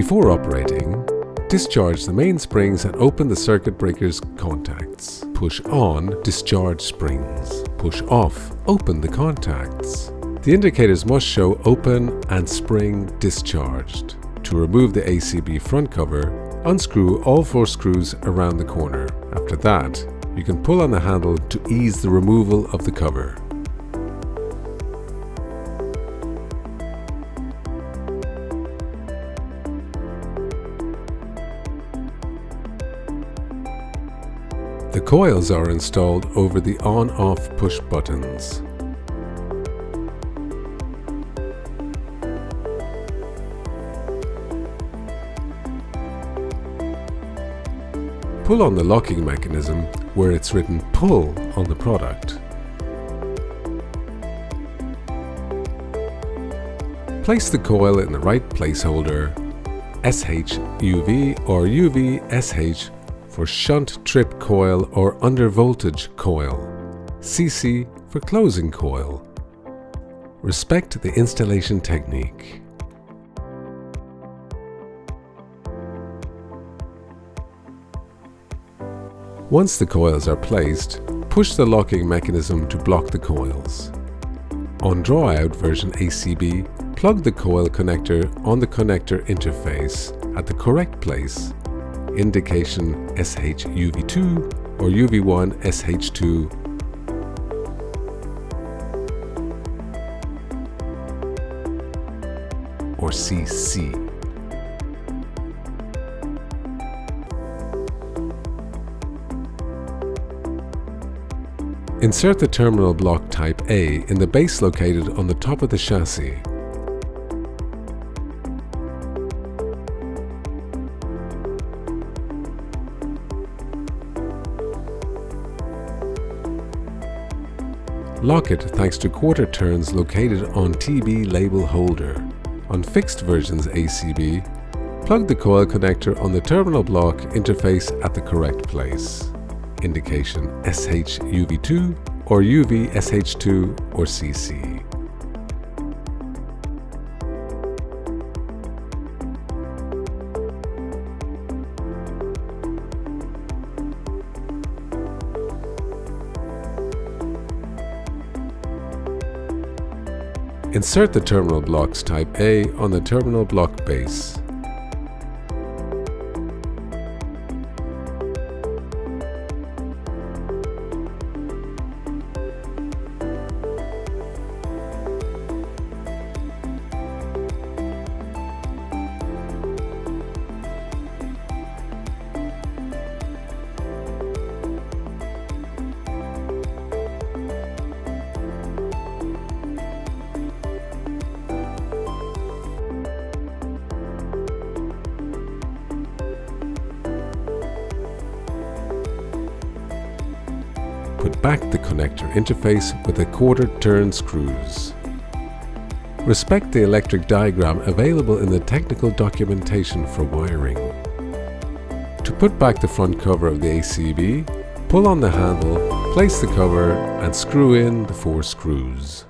Before operating, discharge the main springs and open the circuit breaker's contacts. Push on, discharge springs. Push off, open the contacts. The indicators must show open and spring discharged. To remove the ACB front cover, unscrew all 4 screws around the corner. After that, you can pull on the handle to ease the removal of the cover. The coils are installed over the on-off push buttons. Pull on the locking mechanism where it's written pull on the product. Place the coil in the right placeholder, SH UV or UV SH for shunt trip coil or under voltage coil, CC for closing coil. Respect the installation technique. Once the coils are placed, push the locking mechanism to block the coils. On drawout version ACB, plug the coil connector on the connector interface at the correct place, indication SH UV2 or UV1 SH2, or CC. Insert the terminal block type A in the base located on the top of the chassis. Lock it thanks to quarter turns located on TB label holder. On fixed versions ACB, plug the coil connector on the terminal block interface at the correct place, indication SH UV2 or UV SH2 or CC. Insert the terminal blocks type A on the terminal block base. Put back the connector interface with the quarter turn screws. Respect the electric diagram available in the technical documentation for wiring. To put back the front cover of the ACB, pull on the handle, place the cover and screw in the 4 screws.